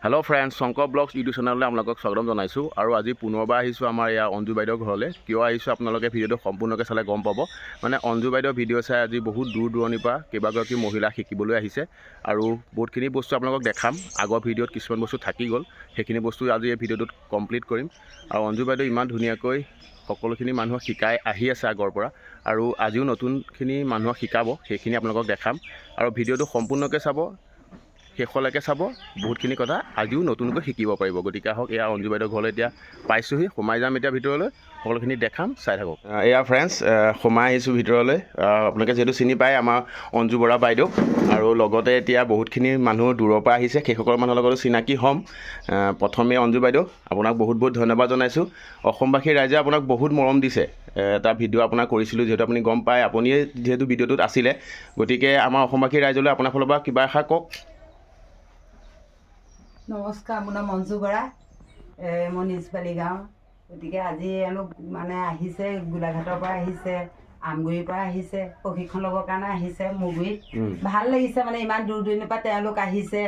Hello' friends, Shankar blogs YouTube চেনেললৈ আপোনালোকক স্বাগতম জনাইছোঁ। আৰু আজি পুনৰবাৰ আহিছোঁ আমাৰ ইয়াৰ অঞ্জু বাইদেউৰ ঘৰলৈ। কিয় আহিছোঁ আপোনালোকে ভিডিঅ'টো সম্পূৰ্ণকৈ চালে গম পাব। মানে অঞ্জু বাইদেউৰ ভিডিঅ' চাই আজি বহুত দূৰ দূৰণিৰ পৰা কেইবাগৰাকী মহিলা শিকিবলৈ আহিছে আৰু বহুতখিনি বস্তু আপোনালোকক দেখাম। আগৰ ভিডিঅ'ত কিছুমান বস্তু থাকি গ'ল, সেইখিনি বস্তু আজি এই ভিডিঅ'টোত কমপ্লিট কৰিম। আৰু অঞ্জু বাইদেউ ইমান ধুনীয়াকৈ সকলোখিনি মানুহক শিকাই আহি আছে আগৰ পৰা, আৰু আজিও নতুনখিনি মানুহক শিকাব, সেইখিনি আপোনালোকক দেখাম। আৰু ভিডিঅ'টো সম্পূৰ্ণকৈ চাব, শেষলৈকে চাব, বহুতখিনি কথা আজিও নতুনকৈ শিকিব পাৰিব। গতিকে আহক, এয়া অঞ্জু বাইদেউৰ ঘৰলৈ এতিয়া পাইছোঁহি, সোমাই যাম এতিয়া ভিতৰলৈ, সকলোখিনি দেখাম, চাই থাকক। এয়া ফ্ৰেণ্ডছ, সোমাই আহিছোঁ ভিতৰলৈ। আপোনালোকে যিহেতু চিনি পায় আমাৰ অঞ্জু বৰা বাইদেউ, আৰু লগতে এতিয়া বহুতখিনি মানুহ দূৰৰ পৰা আহিছে, সেইসকল মানুহৰ লগতো চিনাকি হ'ম। প্ৰথমে অঞ্জু বাইদেউ, আপোনাক বহুত বহুত ধন্যবাদ জনাইছোঁ। অসমবাসী ৰাইজে আপোনাক বহুত মৰম দিছে। এটা ভিডিঅ' আপোনাক কৰিছিলোঁ, যিহেতু আপুনি গম পায়, আপুনিয়ে যিহেতু ভিডিঅ'টোত আছিলে। গতিকে আমাৰ অসমবাসী ৰাইজলৈ আপোনাৰ ফালৰ পৰা কিবা এষাৰ কওক। নমস্কাৰ, মোৰ নাম মঞ্জু বৰা, মই নিজবালি গাঁও। গতিকে আজি এওঁলোক মানে আহিছে, গোলাঘাটৰ পৰা আহিছে, আমগুৰিৰ পৰা আহিছে, প্ৰশিক্ষণ ল'বৰ কাৰণে আহিছে মগুৰিত। ভাল লাগিছে, মানে ইমান দূৰ দূৰণিৰ পৰা তেওঁলোক আহিছে,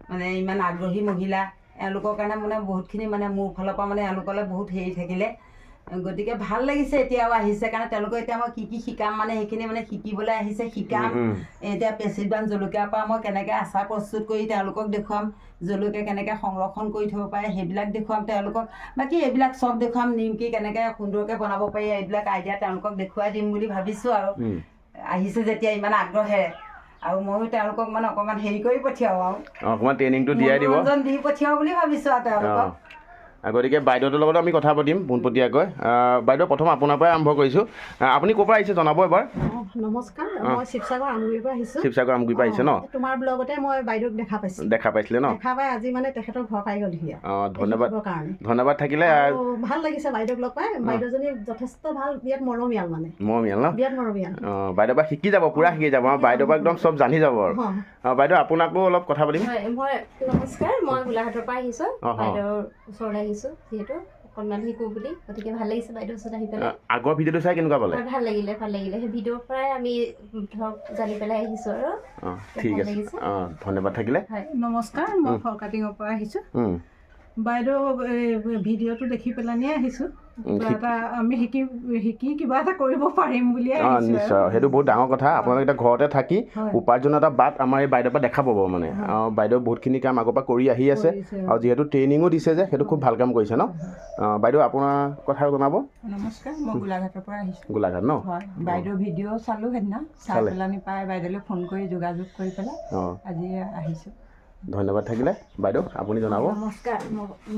মানে ইমান আগ্ৰহী মহিলা। এওঁলোকৰ কাৰণে মানে বহুতখিনি মানে মোৰ ফালৰ পৰা মানে এওঁলোকলৈ বহুত হেৰি থাকিলে। গতিকে ভাল লাগিছে, এতিয়াও আহিছে কাৰণে তেওঁলোকক এতিয়া মই কি কি শিকাম, মানে সেইখিনি মানে শিকিবলৈ আহিছে, শিকাম। এতিয়া পেচিডবান জলকীয়াৰ পৰা মই কেনেকৈ আচাৰ প্ৰস্তুত কৰি তেওঁলোকক দেখুৱাম, জলকীয়া কেনেকৈ সংৰক্ষণ কৰি থ'ব পাৰে সেইবিলাক দেখুৱাম তেওঁলোকক। বাকী এইবিলাক চব দেখুৱাম, নিমকি কেনেকৈ সুন্দৰকৈ বনাব পাৰি, এইবিলাক আইডিয়া তেওঁলোকক দেখুৱাই দিম বুলি ভাবিছোঁ। আৰু আহিছে যেতিয়া ইমান আগ্ৰহেৰে, আৰু ময়ো তেওঁলোকক মানে অকণমান হেৰি কৰি পঠিয়াওঁ, আৰু অকণমান ট্ৰেইনিংটো দিয়াই দিব, দি পঠিয়াওঁ বুলি ভাবিছোঁ আৰু তেওঁলোকক। গতিকে বাইদেউটোৰ লগত আমি কথা পাতিম পোনপটীয়াকৈ। বাইদেউ, প্ৰথম আপোনাৰ পৰাই আৰম্ভ কৰিছোঁ। আপুনি ক'ৰ পৰা আহিছে জনাব এবাৰ। নমস্কাৰ, মই শিৱসাগৰ আমগুৰিৰ পৰা আহিছোঁ। শিৱসাগৰ আমগুৰিৰ পৰা আহিছে ন? তোমাৰ ব্লগতে মই বাইদেউক দেখা পাইছিলে ন? দেখা পাই আজি মানে তেখেতৰ ঘৰ পাই গ'লহি। ধন্যবাদ, ধন্যবাদ থাকিলে। ভাল লাগিছে বাইদেউক লগ পাই। বাইদেউজনী যথেষ্ট ভাল, বিৰাট মৰমীয়াল, মানে মৰমীয়াল ন? বিৰাট মৰমীয়াল। বাইদেউৰ পৰা শিকি যাব, পুৰা শিকি যাব। বাইদেউৰ পৰা একদম চব জানি যাব। আৰু বাইদেউ, আপোনাকো অলপ কথা পাতিম। মই নমস্কাৰ, মই গোলাঘাটৰ পৰা আহিছোঁ, বাইদেউৰ ওচৰলৈ আহিছোঁ যিহেতু অকণমান শিকোঁ বুলি। গতিকে ভাল লাগিছে বাইদেউৰ ওচৰত আহি পেলাই। আগৰ ভিডিঅ'টো চাই কেনেকুৱা পালে? ভাল লাগিলে, ভাল লাগিলে। সেই ভিডিঅ'ৰ পৰাই আমি ধৰক জানি পেলাই আহিছোঁ আৰু। ঠিক আছে, ধন্যবাদ থাকিলে। নমস্কাৰ, মই ফৰকাটিঙৰ পৰা আহিছোঁ। বাইদেউ ভিডিঅ'টো দেখি পেলানিয়ে আহিছোঁ, আমি শিকি কিবা এটা কৰিব পাৰিম বুলিয়ে। নিশ্চয়, সেইটো বহুত ডাঙৰ কথা। আপোনালোকে এতিয়া ঘৰতে থাকি উপাৰ্জনৰ এটা বাট আমাৰ এই বাইদেউৰ পৰা দেখা পাব। মানে বাইদেউ বহুতখিনি কাম আগৰ পৰা কৰি আহি আছে, আৰু যিহেতু ট্ৰেইনিঙো দিছে যে, সেইটো খুব ভাল কাম কৰিছে ন? বাইদেউ, আপোনাৰ কথা জনাব। নমস্কাৰ, মই গোলাঘাটৰ পৰা আহিছোঁ। গোলাঘাট ন? হয়, বাইদেউৰ ভিডিঅ' চালোঁ সেইদিনা, চাই পেলানি পাই বাইদেউলৈ ফোন কৰি যোগাযোগ কৰি পেলাই আজি আহিছোঁ। ধন্যবাদ থাকিলে। বাইদেউ, আপুনি জনাব। নমস্কাৰ,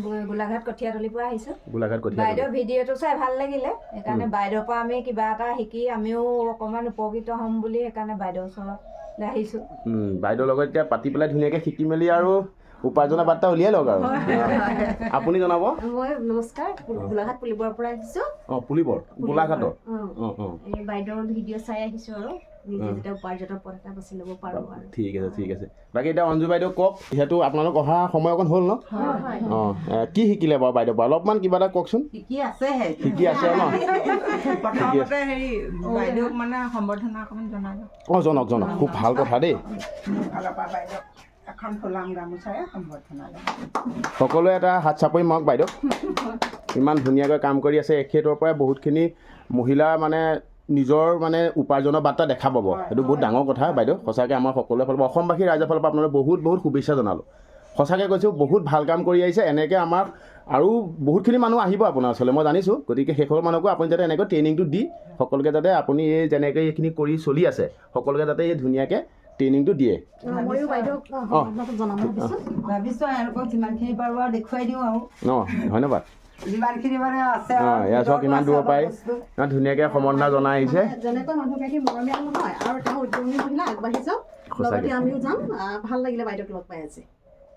মই গোলাঘাট কঠীয়াতলিৰ পৰা আহিছোঁ। গোলাঘাট বাইদেউৰ ভিডিঅ'টো চাই ভাল লাগিলে, সেইকাৰণে বাইদেউৰ পৰা আমি কিবা এটা শিকি আমিও অকণমান উপকৃত হ'ম বুলি সেইকাৰণে বাইদেউৰ ওচৰলৈ আহিছোঁ। বাইদেউৰ লগত এতিয়া পাতি পেলাই ধুনীয়াকৈ শিকি মেলি আৰু উপাৰ্জনৰ বাৰ্তা উলিয়াই লওক। আৰু আপুনি জনাব। মই নমস্কাৰ, গোলাঘাট পুলিবৰৰ পৰা আহিছোঁ। পুলিবৰ, গোলাঘাটৰ। এই বাইদেউৰ ভিডিঅ' চাই আহিছোঁ আৰু নিজে যেতিয়া উপাৰ্জনৰ পথ এটা বাছি ল'ব পাৰোঁ আৰু। ঠিক আছে, ঠিক আছে। বাকী এতিয়া অঞ্জু বাইদেউ কওক, যিহেতু আপোনালোক অহা সময় অকণ হ'ল ন? কি শিকিলে বাৰু বাইদেউ? অলপমান কিবা এটা কওকচোন। শিকি আছেহে, শিকি আছে ন? প্ৰথমতে হেৰি বাইদেউক মানে সম্বৰ্ধনা অকণমান জনালোঁ। জনাওক, জনাওক, খুব ভাল কথা দেই। মোৰ ফালৰ পৰা বাইদেউক এখন ফুলাম গামোচাৰে সম্বৰ্ধনা জনালোঁ। সকলোৱে এটা হাত চাপৰি মাৰক বাইদেউ। ইমান ধুনীয়াকৈ কাম কৰি আছে, এখেতৰ পৰাই বহুতখিনি মহিলাৰ মানে নিজৰ মানে উপাৰ্জনৰ বাৰ্তা দেখা পাব। সেইটো বহুত ডাঙৰ কথা বাইদেউ। সঁচাকৈ আমাৰ সকলোৰে ফালৰ পৰা, অসমবাসী ৰাইজৰ ফালৰ পৰা আপোনালোক বহুত বহুত শুভেচ্ছা জনালোঁ। সঁচাকৈ কৈছোঁ, বহুত ভাল কাম কৰি আহিছে। এনেকৈ আমাক আৰু বহুতখিনি মানুহ আহিব আপোনাৰ ওচৰলৈ, মই জানিছোঁ। গতিকে সেইসকল মানুহকো আপুনি যাতে এনেকৈ ট্ৰেইনিংটো দি সকলোকে যাতে আপুনি এই যেনেকৈ এইখিনি কৰি চলি আছে, সকলোকে যাতে এই ধুনীয়াকৈ ট্ৰেইনিংটো দিয়ে। ময়ো বাইদেউক জনাম ভাবিছোঁ এওঁলোকক যিমানখিনি পাৰোঁ আৰু দেখুৱাই দিওঁ আৰু। ধন্যবাদ। যিমানখিনি মানে আছে এয়া চাওক, ইমান দূৰৰ পৰাই ইমান ধুনীয়াকৈ সম্বৰ্ধনা জনাই আহিছে। যেনেকৈ মানুহগৰাকী মৰমীয়াল নহয়, আৰু তেওঁ উদ্যমী মহিলা, আগবাঢ়ি যাওক, লগতে আমিও যাম। ভাল লাগিলে বাইদেউক লগ পাই আজি।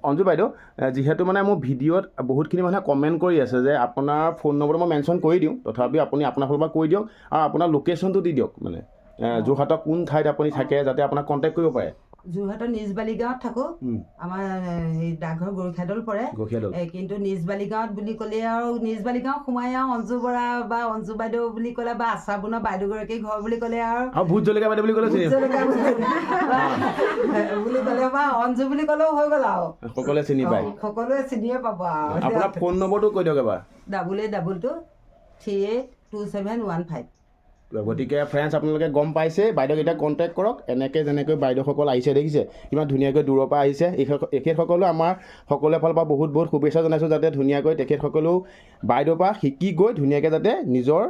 অঞ্জু বাইদেউ, যিহেতু মানে মোৰ ভিডিঅ'ত বহুতখিনি মানুহে কমেণ্ট কৰি আছে যে আপোনাৰ ফোন নম্বৰটো মই মেনশ্যন কৰি দিওঁ, তথাপিও আপুনি আপোনাৰ ফালৰ পৰা কৈ দিয়ক, আৰু আপোনাৰ লোকেশ্যনটো দি দিয়ক। মানে যোৰহাটৰ কোন ঠাইত আপুনি থাকে, যাতে আপোনাক কণ্টেক্ট কৰিব পাৰে। যোৰহাটৰ নিজবালি গাঁৱত থাকোঁ। আমাৰ এই ডাকঘৰ গৰখীয়াদল পৰে। কিন্তু নিজবালি গাঁৱত বুলি ক'লে আৰু নিজবালি গাঁৱত সোমাই আৰু অঞ্জু বৰা বা অঞ্জু বাইদেউ বুলি ক'লে বা আচাৰ বনোৱা বাইদেউগৰাকীৰ ঘৰ বুলি ক'লে আৰু ভোট জলকীয়া বাইদেউ বুলি ক'লে বুলি ক'লে বা অঞ্জু বুলি ক'লেও হৈ গ'ল আৰু সকলোৱে চিনি পায়। সকলোৱে চিনিয়ে পাব আৰু আপোনাৰ ফোন নম্বৰটো কৈ দিয়ক এবাৰ। 8822382715। গতিকে ফ্ৰেণ্ডছ আপোনালোকে গম পাইছে, বাইদেউক এতিয়া কণ্টেক্ট কৰক। এনেকৈ যেনেকৈ বাইদেউসকল আহিছে দেখিছে কিমান ধুনীয়াকৈ দূৰৰ পৰা আহিছে। এখেতসকলেও আমাৰ সকলোৰে ফালৰ পৰা বহুত বহুত শুভেচ্ছা জনাইছোঁ, যাতে ধুনীয়াকৈ তেখেতসকলেও বাইদেউৰ পৰা শিকি গৈ ধুনীয়াকৈ যাতে নিজৰ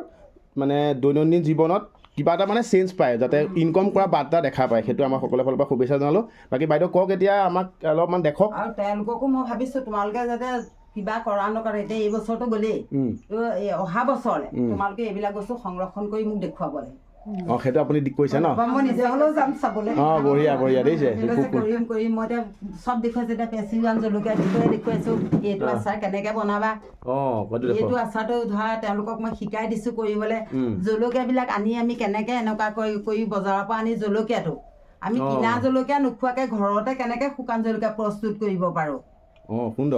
মানে দৈনন্দিন জীৱনত কিবা এটা মানে চেঞ্জ পায়, যাতে ইনকম কৰা বাৰ্তা দেখা পায়। সেইটো আমাৰ সকলোৰে ফালৰ পৰা শুভেচ্ছা জনালোঁ। বাকী বাইদেউ কওক এতিয়া আমাক অলপমান দেখক। আৰু তেওঁলোককো মই ভাবিছোঁ তোমালোকে যাতে কিবা কৰা নকৰে, এতিয়া এই বছৰটো গ'লেই অহা বছৰলৈ তোমালোকে এইবিলাক বস্তু সংৰক্ষণ কৰি মোক দেখুৱাব লাগে। সেইটো আপুনি কৈছে ন? মই নিজে হ'লেও যাম চাবলৈ। বঢ়িয়া বঢ়িয়া দেখিছে। কৰিম মই এতিয়া চব দেখুৱাইছোঁ। এতিয়া পেচিজান জলকীয়া বিষয়ে দেখুৱাইছোঁ, এইটো আচাৰ কেনেকৈ বনাবা। এইটো আচাৰটো ধৰা তেওঁলোকক মই শিকাই দিছোঁ কৰিবলৈ। জলকীয়াবিলাক আনি আমি কেনেকৈ এনেকুৱা কৰি বজাৰৰ পৰা আনি জলকীয়াটো আমি কিনা জলকীয়া নোখোৱাকৈ ঘৰতে কেনেকৈ শুকান জলকীয়া প্ৰস্তুত কৰিব পাৰোঁ,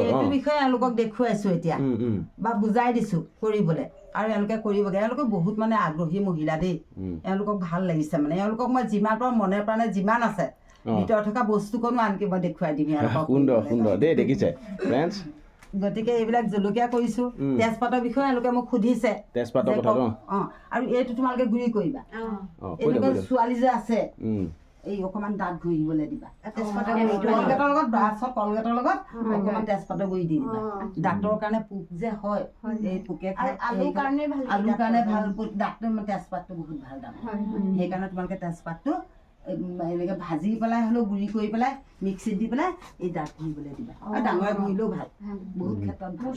সেইটো বিষয়ে এওঁলোকক দেখুৱাইছোঁ এতিয়া বা বুজাই দিছোঁ কৰিবলৈ। আৰু এওঁলোকে কৰিবগৈ। এওঁলোকে বহুত মানে আগ্ৰহী মহিলা দেই। এওঁলোকক ভাল লাগিছে মানে। এওঁলোকক মই যিমান পাৰোঁ মনে প্ৰাণে যিমান আছে ভিতৰত থকা বস্তুকণো আনকি মই দেখুৱাই দিম এওঁলোকক। সুন্দৰ দেই দেখিছে ফ্ৰেণ্ডছ। গতিকে এইবিলাক জলকীয়া কৰিছোঁ। তেজপাতৰ বিষয়ে এওঁলোকে মোক সুধিছে। তেজপাতৰ কথা আৰু এইটো তোমালোকে গুৰি কৰিবা। এনেকুৱা ছোৱালী যে আছে এই অকণমান দাঁত ঘঁহিবলৈ দিবা। কলগেটৰ লগত ব্ৰাছত কলগেটৰ লগত অকণমান তেজপাতৰ গুৰি দি দিবা। দাঁতৰ কাৰণে পোক যে হয়, এই পোকে খাই আলুৰ কাৰণে ভাল। দাঁতৰ তেজপাতটো বহুত ভাল দাম। সেইকাৰণে তোমালোকে তেজপাতটো এনেকৈ ভাজি পেলাই হ'লেও গুৰি কৰি পেলাই মিক্সিত দি পেলাই এই দাঁত ঘঁহিবলৈ দিবা। আৰু ডাঙৰে ঘঁহিলেও ভাল, বহুত ক্ষেত্ৰত ভাল।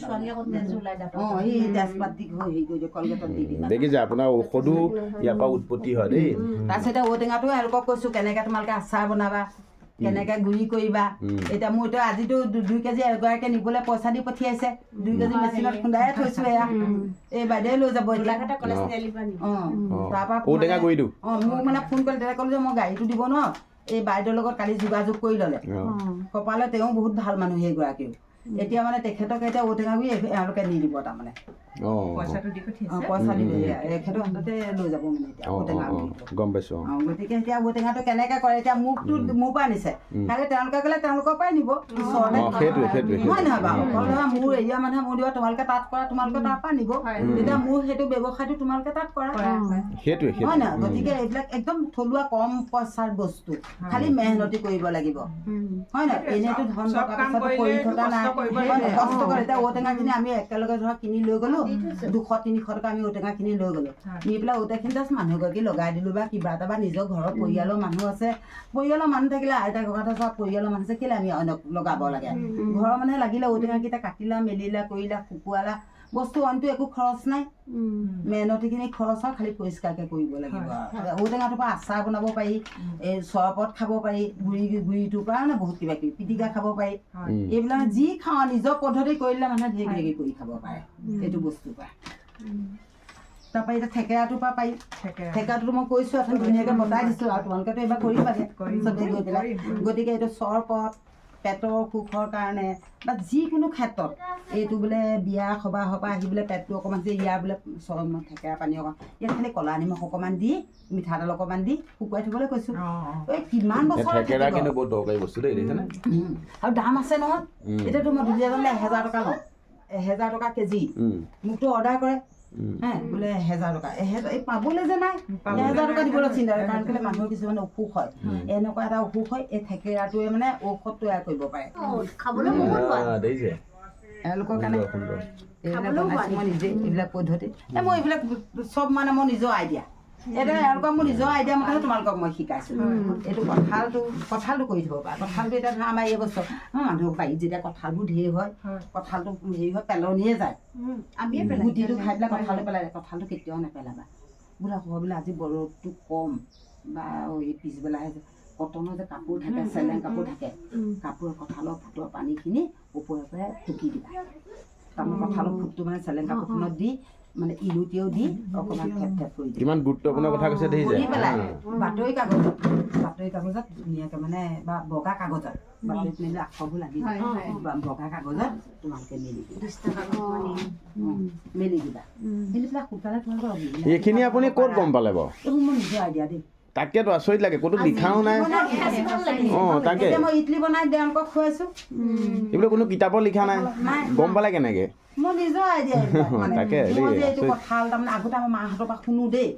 এই তেজপাত দি হেৰি কৰি দিওঁ, কলগেটত দি দিবা। দেখিছে আপোনাৰ ঔষধো ইয়াৰ পৰা উৎপত্তি হয় দেই। তাৰপিছতে ঔটেঙাটো এওঁলোকক কৈছোঁ কেনেকৈ তোমালোকে আচাৰ বনাবা, কেনেকৈ গুৰি কৰিবা। এতিয়া মোৰ এতিয়া আজিতো 2 কেজি এগৰাকীয়ে নিবলৈ পইচা দি পঠিয়াইছে। 2 কেজি মেচিনত খুন্দাই থৈছোঁ। এয়া এই বাইদেৱে লৈ যাব এতিয়া। তাৰপৰা ঔটেঙা গুৰিটো মোক মানে ফোন কৰিলে, তেতিয়া ক'লোঁ যে মই গাড়ীটো দিব নোৱাৰোঁ। এই বাইদেউৰ লগত কালি যোগাযোগ কৰি ল'লে। কপালে তেওঁ বহুত ভাল মানুহ সেইগৰাকীও। এতিয়া মানে তেখেতক এতিয়া ঔটেঙা গুৰি এওঁলোকে নি দিব তাৰমানে। পইচা দি এখেতৰ হাততে লৈ যাব মানে এতিয়া ঔটেঙা গুৰিটো। গম পাইছোঁ। গতিকে এতিয়া ঔটেঙাটো কেনেকৈ কৰে, এতিয়া মোকতো মোৰ পৰা নিছে, খালি তেওঁলোকে গ'লে তেওঁলোকৰ পৰাই নিব ওচৰতে। হয় নহয় বাৰু? মোৰ এৰিয়া মানুহে মোৰ দিব, তোমালোকে তাত কৰা, তোমালোকে তাৰ পৰা নিব। তেতিয়া মোৰ সেইটো ব্যৱসায়টো তোমালোকে তাত কৰা। হয় নহয়? গতিকে এইবিলাক একদম থলুৱা কম পইচাৰ বস্তু, খালি মেহনতি কৰিব লাগিব। হয় নহয়? এনেইতো ধন টকা পইচাটো কৰি থকা নাই, কষ্ট কৰে। এতিয়া ঔটেঙাখিনি আমি একেলগে ধৰক কিনি লৈ গ'লোঁ, 200-300 টকা আমি ঔটেঙাখিনি লৈ গ'লোঁ। নি পেলাই ঔটেঙাখিনি জাষ্ট মানুহগৰাকী লগাই দিলোঁ বা কিবা এটা, বা নিজৰ ঘৰৰ পৰিয়ালৰ মানুহ আছে, পৰিয়ালৰ মানুহ থাকিলে আইতা ককাহঁতৰ চব পৰিয়ালৰ মানুহ আছে, কেলৈ আমি অন্যক লগাব লাগে। ঘৰৰ মানুহে লাগিলে ঔটেঙাকেইটা কাটিলা মেলিলা কৰিলা শুকুৱালা, বস্তু অইনটো একো খৰচ নাই। মেহনতিখিনি খৰচ হয়, খালি পৰিষ্কাৰকৈ কৰিব লাগিব। ঔটেঙাটোৰ পৰা আচাৰ বনাব পাৰি, এই চৰবত খাব পাৰি, গুৰিটোৰ পৰা মানে বহুত কিবা কিবি পিটিকা খাব পাৰি। এইবিলাক যি খাওঁ নিজৰ পদ্ধতি কৰিলে মানুহে ধেৰ কিবা কৰি খাব পাৰে এইটো বস্তুৰ পৰা। তাৰপৰা এতিয়া থেকেৰাটোৰ পৰা পাৰি। থেকেৰাটো মই কৈছোঁ এখন ধুনীয়াকৈ বটাই দিছোঁ, আৰু তোমালোকেতো এইবাৰ কৰিবাগে চবেই গৈ পেলাই। গতিকে এইটো চৰবত, পেটৰ অসুখৰ কাৰণে বা যিকোনো ক্ষেত্ৰত, এইটো বোলে বিয়া সবাহৰ পৰা আহি বোলে পেটটো অকণমান যে ইয়াৰ বোলে থেকেৰা পানী অকণমান, ইয়াত খালি ক'লা নিমখ অকণমান দি মিঠাতেল অকণমান দি শুকুৱাই থ'বলৈ কৈছোঁ। এই কিমান বছৰ আৰু দাম আছে নহয়। এতিয়াতো মই দুলীয়াজনলৈ 1000 টকা লওঁ, 1000 টকা কেজি। মোকতো অৰ্ডাৰ কৰে বোলে 1000 টকা, এই পাবলৈ যে নাই 1000 টকা দিবলৈ চিন্তা কৰে। কাৰণ কেলৈ মানুহৰ কিছুমান অসুখ হয়, এনেকুৱা এটা অসুখ হয়, এই থেকেৰাটোৱে মানে ঔষধ তৈয়াৰ কৰিব পাৰে। এওঁলোকৰ কাৰণে এইবিলাক বনাইছোঁ মই নিজে, এইবিলাক পদ্ধতি। মই এইবিলাক চব মানে মোৰ নিজৰ আইডিয়া। এতিয়া এওঁলোকক মোৰ নিজৰ আইডিয়া মতে তোমালোকক মই শিকাইছোঁ। এইটো কঁঠালটো কৰি থ'ব পাৰা। কঁঠালটো এতিয়া ধৰা আমাৰ এই বছৰ মানুহৰ বাৰীত যেতিয়া কঁঠালবোৰ ধেৰ হয়, কঁঠালটো হেৰি হয় পেলনিয়ে যায়। গুটিটো খাই পেলাই কঁঠালটো পেলাই, কঁঠালটো কেতিয়াও নেপেলাবা। বোলে বোলে আজি বৰফটো কম বা এই পিছবেলাহে কটনৰ যে কাপোৰ থাকে, চেলেং কাপোৰ থাকে, কাপোৰৰ কঁঠালৰ ফুটৰ পানীখিনি ওপৰে ওপৰে টুকি দিবা। তাৰমানে কঁঠালৰ ফুটটো মানে চেলেং কাপোৰখনত দি মানে ইলুটিও দি অকণমান থেপ কৰি দিওঁ কিমান গুৰুত্বপূৰ্ণ কথা কৈছে দেখিছে কৰি পেলাই বাতৰি কাগজত ধুনীয়াকৈ মানে বা বগা কাগজত বাতৰিত মেলি আখৰবোৰ লাগি যায় বগা কাগজত তোমালোকে মেলি দিবা মেলি পেলাই শুকালে তোমালোকৰ এইখিনি আপুনি ক'ত গম পালে বাৰু এইবোৰ মোৰ নিজৰ আইডিয়া দেই তাকেতো আচৰিত লাগে ক'তো লিখাও নাই অঁ তাকে এতিয়া মই ইডলি বনাই তেওঁলোকক খুৱাইছোঁ এইবিলাক কোনো কিতাপত লিখা নাই গম পালে কেনেকৈ মোৰ নিজৰ আইডিয়া মানে তাকে মই যে এইটো কঁঠাল তাৰমানে আগতে আমাৰ মাহঁতৰ পৰা শুনো দেই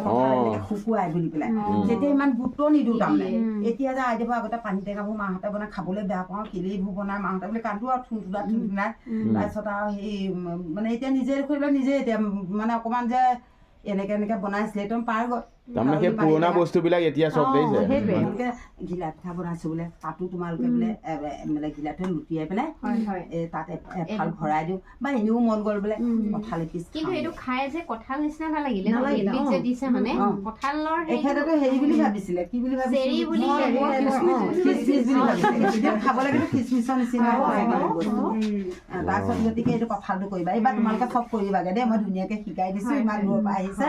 কঁঠাল এনেকৈ শুকুৱাই বুলি পেলাই তেতিয়া ইমান গুৰুত্ব নিদিওঁ তাৰমানে এতিয়া যে আইডিয়াবোৰ আগতে পানী টেঙাবোৰ মাহঁতে বনাই খাবলৈ বেয়া পাওঁ কিলিবোৰ বনাই মাহঁতে বুলি কান্দো আৰু থুনথুনাই তাৰপিছত আৰু সেই মানে এতিয়া নিজে কৰিলে নিজে এতিয়া মানে অকণমান যে এনেকৈ বনাইছিলে একদম পাৰ গ'ল তাৰমানে সেই পুৰণা বস্তুবিলাক এতিয়া চব দেখিছে তোমালোকে ঘিলা পিঠা বনাইছো বোলে তাতো তোমালোকে বোলে মানে ঘিলাটো লুটিয়াই পেলাই তাত এফাল ভৰাই দিওঁ বা এনেও মন গ'ল বোলে কঁঠাল এপিচ কিন্তু এইটো খাই যে কঁঠাল নিচিনা নালাগিলে যে দিছে মানে কঁঠালৰ এখেতেতো হেৰি বুলি ভাবিছিলে কি বুলি চেৰি বুলি খিচমিচ বুলি ভাবিছিলে খাবলৈ কিন্তু খিচমিচৰ নিচিনা তাৰপিছত গতিকে এইটো কঁঠালটো কৰিবা এইবাৰ তোমালোকে চব কৰিবাগে দেই মই ধুনীয়াকৈ শিকাই দিছো ইমান দূৰৰ পৰা আহিছে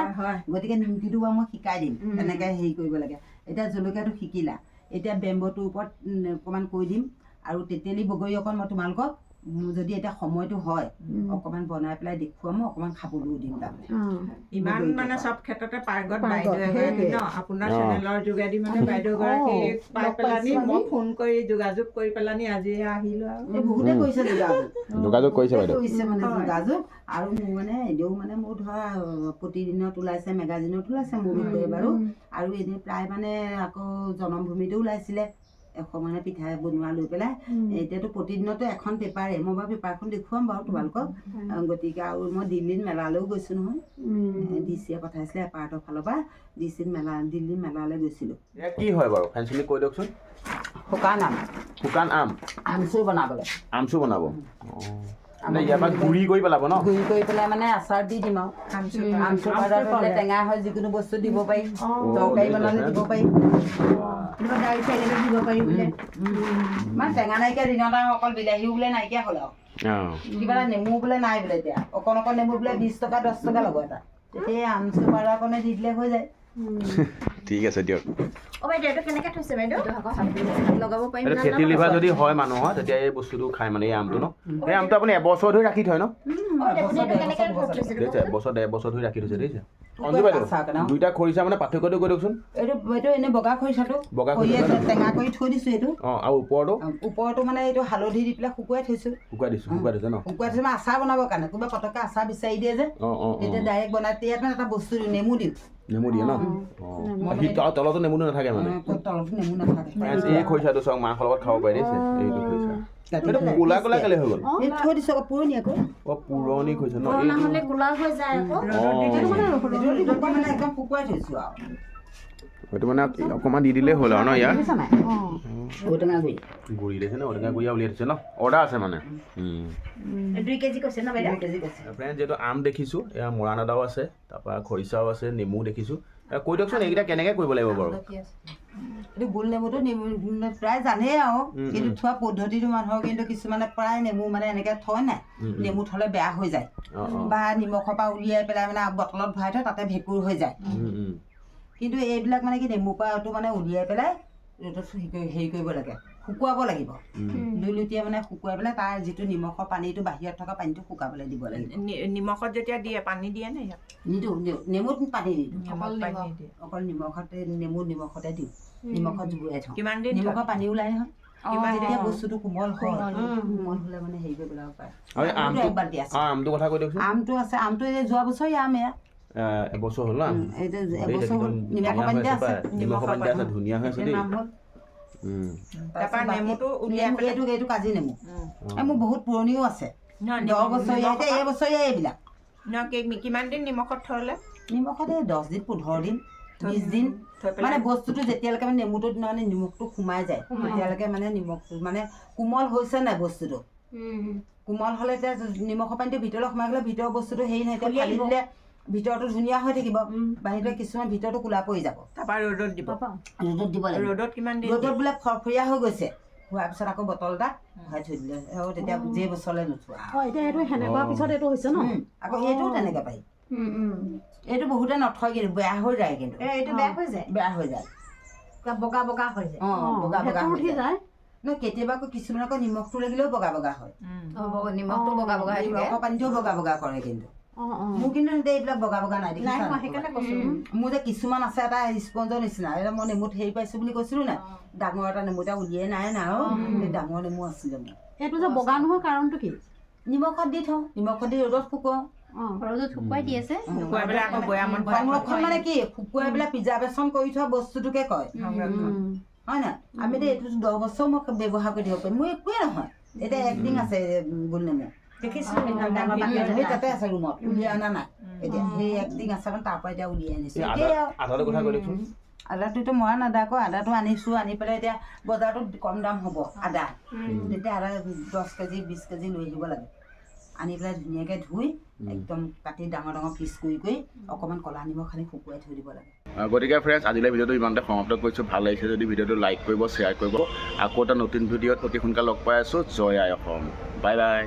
গতিকে নিমকিটো বাৰু মই শিকাই দিম এনেকৈ হেৰি কৰিব লাগে এতিয়া জলকীয়াটো শিকিলা এতিয়া বেম্বটোৰ ওপৰত অকণমান কৈ দিম আৰু তেতেলী বগৰী অকণ মই তোমালোকক যদি এতিয়া সময়টো হয় অকণমান বনাই পেলাই দেখুৱাম মই অকণমান খাবলৈও দিম তাৰমানে ইমান মানে চব ক্ষেত্ৰতে পাৰ্গত বাইদেউ এগৰাকী ন আপোনাৰ চেনেলৰ যোগেদি মানে বাইদেউ এগৰাকী পাই পেলানি মই ফোন কৰি যোগাযোগ কৰি পেলানি আজি আহিলো আৰু এই বহুতে কৰিছে যোগাযোগ কৰিছে বাইদেউ কৰিছে মানে যোগাযোগ আৰু মোৰ মানে এনেও মানে মোৰ ধৰা প্ৰতিদিনত ওলাইছে মেগাজিনত ওলাইছে মোৰ বিষয়ে বাৰু আৰু এনেই প্ৰায় মানে আকৌ জনমভূমিতো ওলাইছিলে মানে পিঠা বনোৱা লৈ পেলাই এতিয়াতো প্ৰতিদিনতো এখন পেপাৰে মই বাৰু পেপাৰখন দেখুৱাম বাৰু তোমালোকক গতিকে আৰু মই দিল্লীত মেলালৈও গৈছোঁ নহয় ডিচিয়ে পঠাইছিলে এপাৰ্টৰ ফালৰ পৰা দিল্লী মেলালৈ গৈছিলোঁ কি হয় বাৰু ফেঞ্চিলি কৈ দিয়কচোন শুকান আম আমচুৰ বনাবলৈ আমচুৰ বনাব মানে ইয়াৰ পৰা গুড়ি কৰি পেলাব ন গুড়ি কৰি পেলাই মানে আচাৰ দি দিম আৰু আমচুৰ পাউডাৰ দিলে টেঙা হয় যিকোনো বস্তু দিব পাৰি তৰকাৰী বনালে দিব পাৰি গাড়ী চাইকেলত দিব পাৰি বোলে মানে টেঙা নাইকিয়া দিনত আৰু অকল বিলাহীও বোলে নাইকিয়া হ'ল আৰু কিবা এটা নেমু বোলে নাই বোলে এতিয়া অকণ নেমু বোলে 20 টকা 10 টকা ল'ব এটা তেতিয়া আমচুৰ পাউডাৰকণে দি দিলে হৈ যায় ঠিক আছে দিয়ক বাইদেউ এইটো কেনেকৈ থৈছে বাইদেউ লগাব পাৰিম এইটো ফেটি লিভাৰ যদি হয় মানুহৰ তেতিয়া এই বস্তুটো খায় মানে এই আমটো ন এই আমটো আপুনি এবছৰ ধৰি ৰাখি থয় ন দেখিছে এবছৰ 1.5 বছৰ ধৰি ৰাখি থৈছে দেখিছে অঞ্জু বাইদেউ দুইটা খৰিচা মানে পাৰ্থক্যটো কৈ দিয়কচোন এইটো এনেই বগা খৰিচাটো টেঙা কৰি থৈ দিছোঁ এইটো অঁ আৰু ওপৰতো মানে এইটো হালধি দি পেলাই শুকুৱাই থৈছোঁ শুকুৱাই দিছে ন শুকুৱাই থৈছোঁ মানে আচাৰ বনাবৰ কাৰণে কোনোবা পটককৈ আচাৰ বিচাৰি দিয়ে যে তেতিয়া ডাইৰেক্ট বনাই ইয়াত মানে এটা বস্তু দিওঁ নেমু দিওঁ নেমু দিয়ে ন তলতো নেমুটো নাথাকে মানে তলতো নেমু নাথাকে এই খৰিচাটো চাওক মাংসৰ লগত খাব পাৰি দেখিছে এইটো খৰিচা এইটো কোলা কোলা কেলে হৈ গ'ল থৈ দিছোঁ আকৌ পুৰণি আকৌ পুৰণি খৰিচা ন নহ'লে কোলা হৈ যায় আকৌ মানে একদম শুকুৱাই থৈছোঁ আৰু সেইটো মানে অকণমান দি দিলেই হ'ল আৰু ন ইয়াৰ ঔটেঙা গুড়ি গুড়ি দিছে ন ঔটেঙা গুড়ি উলিয়াই দিছে ন অৰ্ডাৰ আছে মানে 2 কেজি কৈছে ন বাইদেউ ফ্ৰেণ্ড যিহেতু আম দেখিছোঁ এয়া মৰাণ আদাও আছে তাৰপৰা খৰিচাও আছে নেমু দেখিছোঁ কৈ দিয়কচোন এইকেইটা কেনেকৈ কৰিব লাগিব বাৰু এইটো গোল নেমুটো প্ৰায় জানেই আৰু কিন্তু থোৱা পদ্ধতিটো মানুহৰ কিন্তু কিছুমানে প্ৰায় নেমু মানে এনেকৈ থয় নাই নেমু থ'লে বেয়া হৈ যায় বা নিমখৰ পৰা উলিয়াই পেলাই মানে বটলত ভৰাই থয় তাতে ভেঁকুৰ হৈ যায় কিন্তু এইবিলাক মানে কি নেমু পাটো মানে উলিয়াই পেলাই ৰ'দত হেৰি কৰিব লাগে শুকুৱাব লাগিব দুলুটিয়ে মানে শুকুৱাই পেলাই তাৰ যিটো নিমখৰ পানীটো বাহিৰত থকা পানীটো শুকাবলৈ দিব লাগিব নিমখত যেতিয়া দিয়ে পানী দিয়ে নে নিদিওঁ নেমুত পানী নিদিওঁ অকল নিমখতে নিমখতে দিওঁ নিমখত জুবুৰাই থওঁ কিমান দিন নিমখৰ পানী ওলাই নহয় যেতিয়া বস্তুটো কোমল হ'লে মানে হেৰি কৰিব পেলাব পাৰে আমটো কথা কৈ দিয়কচোন আমটো আছে আমটো এই যোৱা বছৰে আম এয়া এবছৰ হ'ল ন এবছৰ হ'ল নিমখৰ পানীতে আছে ধুনীয়া হৈ আছে দেই এইটো কাজি নেমু মোৰ বহুত পুৰণিও আছে 10 বছৰীয়া এতিয়া এই বছৰীয়া এইবিলাক কিমান দিন নিমখত থ'লে নিমখত এই 10 দিন 15 দিন 20 দিন মানে বস্তুটো যেতিয়ালৈকে মানে নেমুটোত মানে নিমখটো সোমাই যায় তেতিয়ালৈকে মানে নিমখটো মানে কোমল হৈছে নাই বস্তুটো কোমল হ'লে এতিয়া নিমখৰ পানীটো ভিতৰলৈ সোমাই গ'লে ভিতৰৰ বস্তুটো হেৰি নাই এতিয়া ফালি দিলে ভিতৰটো ধুনীয়া হৈ থাকিব বাহিৰলৈ কিছুমান ভিতৰটো কোলা পৰি যাব তাৰপৰা ৰ'দত দিব লাগিব ৰ'দত কিমান দিন ৰ'দত বোলে ফৰফৰীয়া হৈ গৈছে হোৱাৰ পিছত আকৌ বটল এটাত ভৰাই থৈ দিলে আৰু তেতিয়া যে বছৰলৈ নোথোৱা এতিয়া এইটো সেনেকুৱা পিছত এইটো হৈছে ন আকৌ এইটোও তেনেকৈ পাৰি এইটো বহুতে নথয় কিন্তু বেয়া হৈ যায় কিন্তু এইটো বেয়া হৈ যায় বেয়া হৈ যায় বগা বগা হৈ যায় বগা বগা ভেঁকুৰ হৈ উঠি যায় যায় নহয় কেতিয়াবা আকৌ কিছুমান আকৌ নিমখটো লাগিলেও বগা বগা হয় নিমখটো বগা বগা হৈ থাকে নিমখৰ পানীটোও বগা বগা কৰে কিন্তু অ মোৰ কিন্তু এতিয়া এইবিলাক বগা বগা নাই নাই দেখিছা হোৱা সেইকাৰণে কৈছো মোৰ যে কিছুমান আছে এটা স্পঞ্জৰ নিচিনা এতিয়া মই নেমুত হেৰি পাইছো বুলি কৈছিলো নাই ডাঙৰ এটা নেমু এটা উলিয়াই নাই না এই ডাঙৰ নেমু আছিলে মোৰ এইটো যে বগা নোহোৱা কাৰণটো কি নিমখত দি থওঁ নিমখত দি ৰ'দত শুকুৱাওঁ ৰ'দত শুকুৱাই দি আছে সংৰক্ষণ মানে কি শুকুৱাই পেলাই প্ৰিজাৰ্ভেশ্যন কৰি থোৱা বস্তুটোকে কয় হয় নাই আমি এতিয়া এইটো 10 বছৰ মই ব্যৱহাৰ কৰি দিব পাৰিম মোৰ একোৱে নহয় এতিয়া একদিন আছে গোল নেমু দেখিছিলো সেই তাতে আছে ৰুমত উলিয়াই অনা নাই এতিয়া সেই একদিন আছে মানে তাৰ পৰা এতিয়া উলিয়াই আনিছো এতিয়া আধাটো কথা কৈ দিয়কচোন আদাটোতো মৰা নাদা আকৌ আদাটো আনিছো আনি পেলাই এতিয়া বজাৰটোত কম দাম হ'ব আদা তেতিয়া আদা 10 কেজি 20 কেজি লৈ আহিব লাগে আনি পেলাই ধুনীয়াকৈ ধুই একদম কাটি ডাঙৰ ডাঙৰ পিচ কৰি অকণমান ক'লা নিমখ খালি শুকুৱাই থৈ দিব লাগে গতিকে ফ্ৰেণ্ডছ আজিলৈ ভিডিঅ'টো ইমানতে সমাপ্ত কৰিছোঁ ভাল লাগিছে যদি ভিডিঅ'টো লাইক কৰিব শ্বেয়াৰ কৰিব আকৌ এটা নতুন ভিডিঅ'ত অতি সোনকালে লগ পাই আছোঁ জয় আই অসম বাই বাই